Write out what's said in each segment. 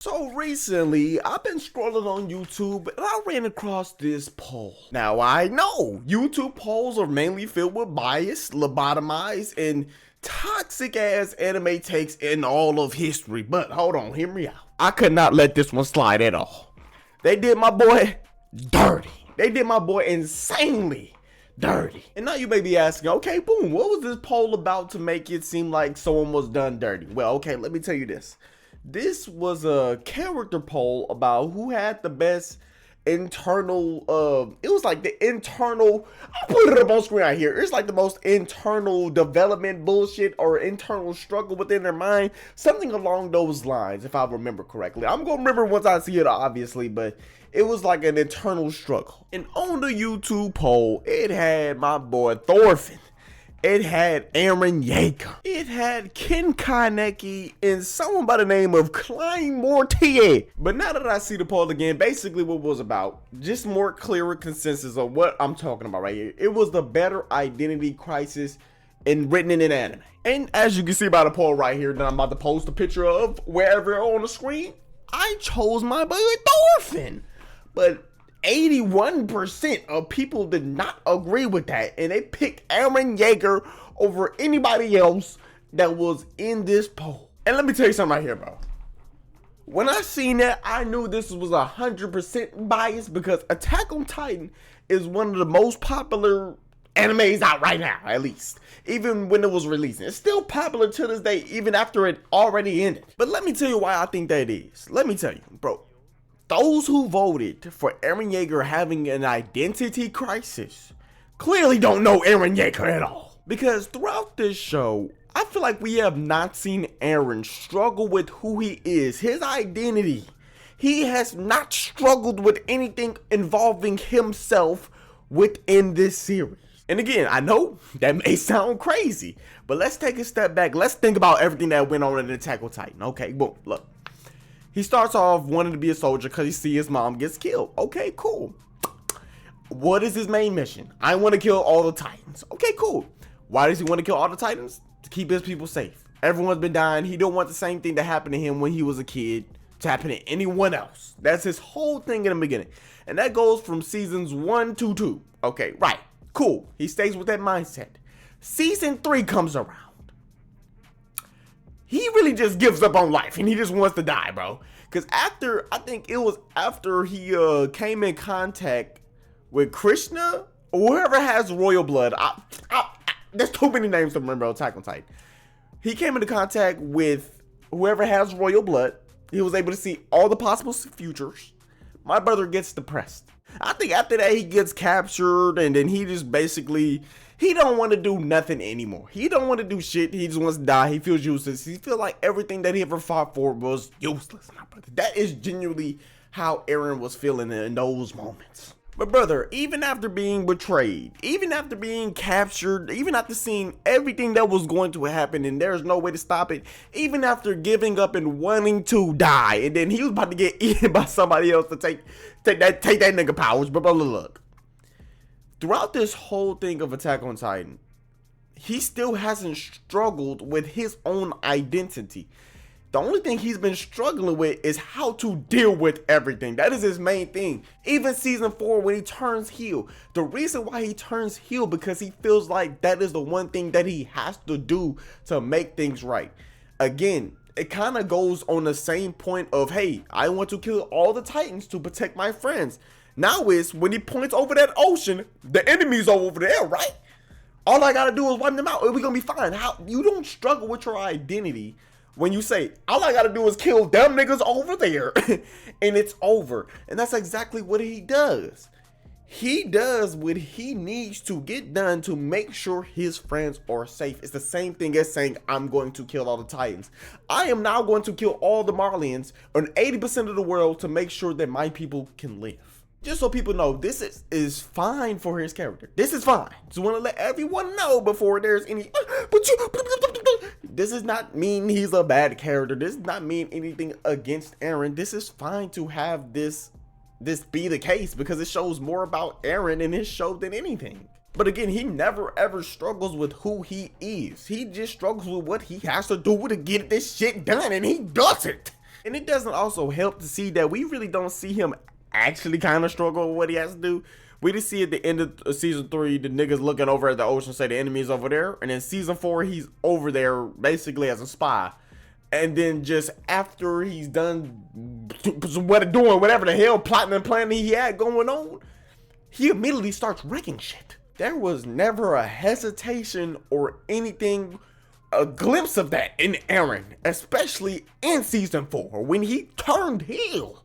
So recently, I've been scrolling on YouTube and I ran across this poll. Now I know YouTube polls are mainly filled with bias, lobotomized, and toxic ass anime takes in all of history. But hold on, hear me out. I could not let this one slide at all. They did my boy dirty. They did my boy insanely dirty. And now you may be asking, okay, boom, what was this poll about to make it seem like someone was done dirty? Well, okay, let me tell you this. This was a character poll about who had the best internal, it was like the internal, I'll put it up on screen right here. It's like the most internal development bullshit or internal struggle within their mind. Something along those lines, if I remember correctly. I'm going to remember once I see it, obviously, but it was like an internal struggle. And on the YouTube poll, it had my boy Thorfinn. It had Aaron Yeager. It had Ken Kaneki and someone by the name of Klein Mortier. But now that I see the poll again, basically what it was about, just more clearer consensus of what I'm talking about right here. It was the better identity crisis written in an anime. And as you can see by the poll right here that I'm about to post a picture of wherever on the screen, I chose my boy Thorfinn. But 81% of people did not agree with that, and they picked Aaron Yeager over anybody else that was in this poll. And let me tell you something right here, bro. When I seen that, I knew this was 100% biased because Attack on Titan is one of the most popular animes out right now, at least. Even when it was releasing. It's still popular to this day, even after it already ended. But let me tell you why I think that is. Let me tell you, bro. Those who voted for Aaron Yeager having an identity crisis clearly don't know Aaron Yeager at all. Because throughout this show, I feel like we have not seen Aaron struggle with who he is, his identity. He has not struggled with anything involving himself within this series. And again, I know that may sound crazy, but let's take a step back. Let's think about everything that went on in Attack on Titan. Okay, boom, look. He starts off wanting to be a soldier because he sees his mom gets killed. Okay, cool. What is his main mission? I want to kill all the Titans. Okay, cool. Why does he want to kill all the Titans? To keep his people safe. Everyone's been dying. He don't want the same thing that happened to him when he was a kid to happen to anyone else. That's his whole thing in the beginning. And that goes from seasons 1 to 2. Okay, right. Cool. He stays with that mindset. Season 3 comes around. He really just gives up on life and he just wants to die, bro. Because after, I think it was after he came in contact with Krishna or whoever has royal blood. There's too many names to remember on Attack on Titan. He came into contact with whoever has royal blood. He was able to see all the possible futures. My brother gets depressed. I think after that he gets captured and then he just basically, he don't want to do nothing anymore. He don't want to do shit. He just wants to die. He feels useless. He feels like everything that he ever fought for was useless. My brother, that is genuinely how Aaron was feeling in those moments. But brother, even after being betrayed, even after being captured, even after seeing everything that was going to happen and there's no way to stop it, even after giving up and wanting to die, and then he was about to get eaten by somebody else to take that nigga powers. But brother, look. Throughout this whole thing of Attack on Titan, he still hasn't struggled with his own identity. The only thing he's been struggling with is how to deal with everything. That is his main thing. Even season 4 when he turns heel. The reason why he turns heel because he feels like that is the one thing that he has to do to make things right. Again, it kind of goes on the same point of, hey, I want to kill all the Titans to protect my friends. Now is when he points over that ocean, the enemies are over there, right? All I gotta do is wipe them out. We're gonna be fine. How you don't struggle with your identity when you say, all I gotta do is kill them niggas over there and it's over. And that's exactly what he does. He does what he needs to get done to make sure his friends are safe. It's the same thing as saying, I'm going to kill all the Titans. I am now going to kill all the Marlians and 80% of the world to make sure that my people can live. Just so people know, this is fine for his character. This is fine. Just want to let everyone know before there's any, this does not mean he's a bad character. This does not mean anything against Aaron. This is fine to have this be the case because it shows more about Aaron in his show than anything. But again, he never ever struggles with who he is. He just struggles with what he has to do to get this shit done, and he does it. And it doesn't also help to see that we really don't see him actually kind of struggle with what he has to do. We just see at the end of season 3, the niggas looking over at the ocean, say the enemy's over there. And then season 4, he's over there basically as a spy. And then just after he's done doing whatever the hell plotting and planning he had going on, he immediately starts wrecking shit. There was never a hesitation or anything, a glimpse of that in Eren, especially in season 4 when he turned heel.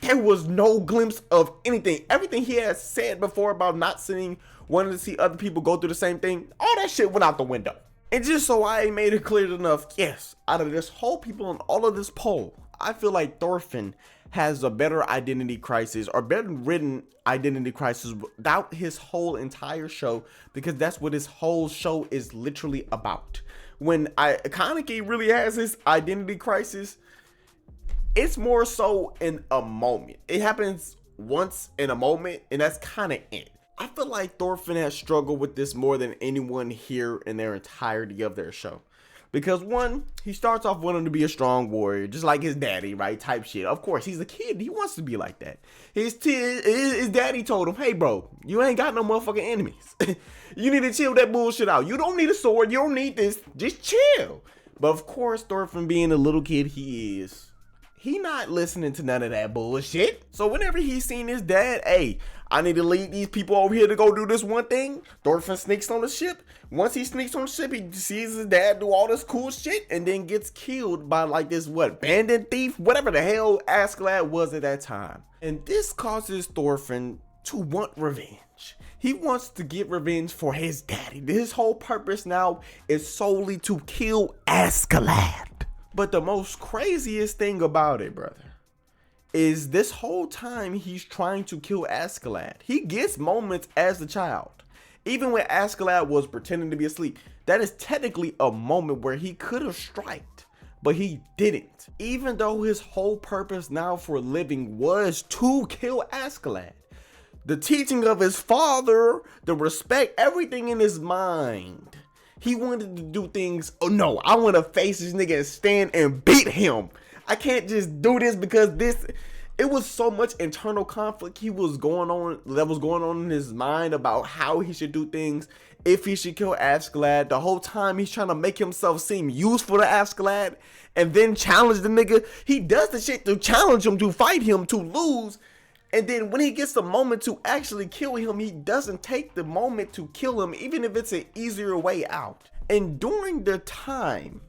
There was no glimpse of anything. Everything he had said before about not wanting to see other people go through the same thing, all that shit went out the window. And just so I made it clear enough, yes, out of this whole people and all of this poll, I feel like Thorfinn has a better identity crisis or better written identity crisis without his whole entire show, because that's what his whole show is literally about. When Kaneki really has his identity crisis, it's more so in a moment. It happens once in a moment, and that's kind of it. I feel like Thorfinn has struggled with this more than anyone here in their entirety of their show. Because one, he starts off wanting to be a strong warrior, just like his daddy, right? Type shit. Of course, he's a kid. He wants to be like that. His daddy told him, hey, bro, you ain't got no motherfucking enemies. You need to chill that bullshit out. You don't need a sword. You don't need this. Just chill. But of course, Thorfinn being the little kid he is, he not listening to none of that bullshit. So whenever he's seen his dad, hey, I need to lead these people over here to go do this one thing, Thorfinn sneaks on the ship. Once he sneaks on the ship, he sees his dad do all this cool shit and then gets killed by like this, bandit thief? Whatever the hell Askeladd was at that time. And this causes Thorfinn to want revenge. He wants to get revenge for his daddy. His whole purpose now is solely to kill Askeladd. But the most craziest thing about it, brother, is this whole time he's trying to kill Askeladd, he gets moments as a child. Even when Askeladd was pretending to be asleep, that is technically a moment where he could have striked, but he didn't. Even though his whole purpose now for living was to kill Askeladd. The teaching of his father, the respect, everything in his mind. He wanted to do things, oh no, I want to face this nigga and stand and beat him. I can't just do this because it was so much internal conflict that was going on in his mind about how he should do things, if he should kill Askeladd. The whole time he's trying to make himself seem useful to Askeladd and then challenge the nigga. He does the shit to challenge him, to fight him, to lose. And then when he gets the moment to actually kill him, he doesn't take the moment to kill him, even if it's an easier way out. And during the time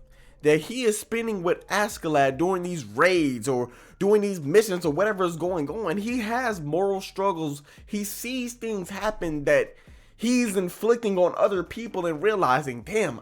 that he is spending with Askeladd during these raids or doing these missions or whatever is going on, he has moral struggles. He sees things happen that he's inflicting on other people and realizing, damn,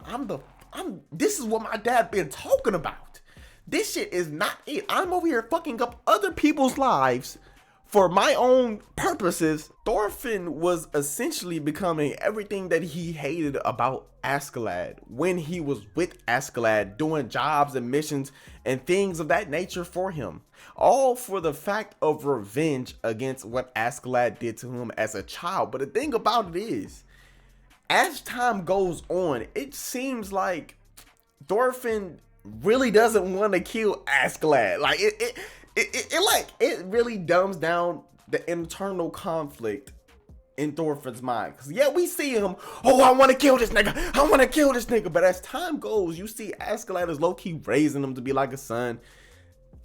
this is what my dad been talking about. This shit is not it. I'm over here fucking up other people's lives for my own purposes. Thorfinn was essentially becoming everything that he hated about Askeladd when he was with Askeladd, doing jobs and missions and things of that nature for him. All for the fact of revenge against what Askeladd did to him as a child. But the thing about it is, as time goes on, it seems like Thorfinn really doesn't want to kill Askeladd. Like it really dumbs down the internal conflict in Thorfinn's mind. Cause yeah, we see him, oh, I want to kill this nigga, I want to kill this nigga. But as time goes, you see Askeladd is low-key raising him to be like a son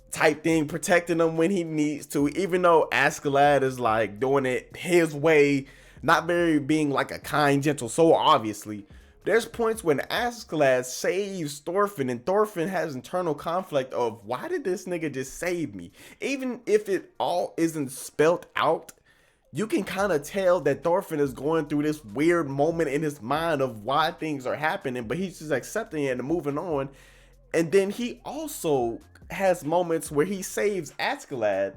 type thing, protecting him when he needs to, even though Askeladd is like doing it his way, not very being like a kind, gentle soul, obviously. There's points when Askeladd saves Thorfinn and Thorfinn has internal conflict of, why did this nigga just save me? Even if it all isn't spelt out, you can kind of tell that Thorfinn is going through this weird moment in his mind of why things are happening, but he's just accepting it and moving on. And then he also has moments where he saves Askeladd,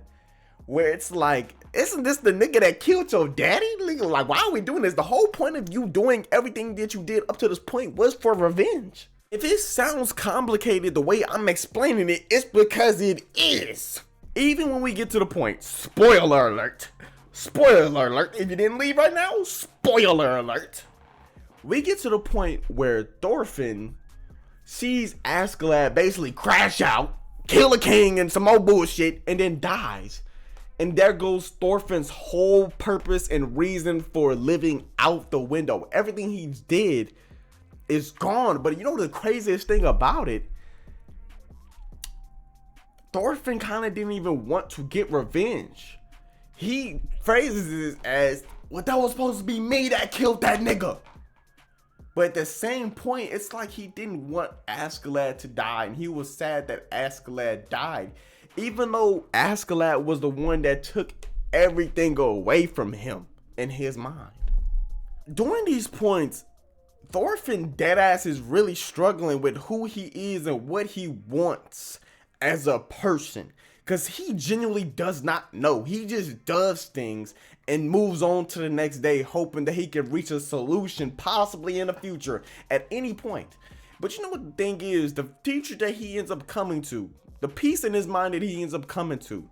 where it's like, isn't this the nigga that killed your daddy? Like, why are we doing this? The whole point of you doing everything that you did up to this point was for revenge. If it sounds complicated the way I'm explaining it, it's because it is. Even when we get to the point, spoiler alert, if you didn't leave right now, spoiler alert. We get to the point where Thorfinn sees Askeladd basically crash out, kill a king and some more bullshit, and then dies. And there goes Thorfinn's whole purpose and reason for living out the window. Everything he did is gone. But you know the craziest thing about it? Thorfinn kind of didn't even want to get revenge. He phrases it as, well, that was supposed to be me that killed that nigga. But at the same point, it's like he didn't want Askeladd to die, and he was sad that Askeladd died, even though Askeladd was the one that took everything away from him in his mind. During these points, Thorfinn deadass is really struggling with who he is and what he wants as a person, because he genuinely does not know. He just does things and moves on to the next day, hoping that he can reach a solution possibly in the future at any point. But you know what the thing is? The future that he ends up coming to, the peace in his mind that he ends up coming to,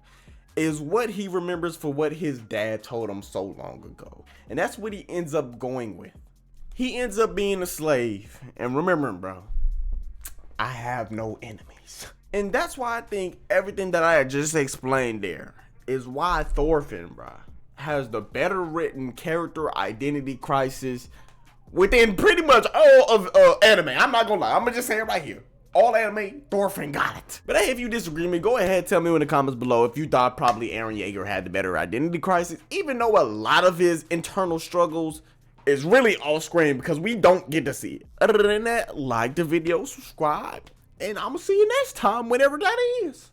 is what he remembers for what his dad told him so long ago. And that's what he ends up going with. He ends up being a slave. And remembering, bro, I have no enemies. And that's why I think everything that I just explained there is why Thorfinn, bro, has the better written character identity crisis within pretty much all of anime. I'm not gonna lie, I'm gonna just say it right here. All anime, Thorfinn got it. But hey, if you disagree with me, go ahead, tell me in the comments below if you thought probably Eren Yeager had the better identity crisis, even though a lot of his internal struggles is really off screen because we don't get to see it. Other than that, like the video, subscribe, and I'm gonna see you next time, whenever that is.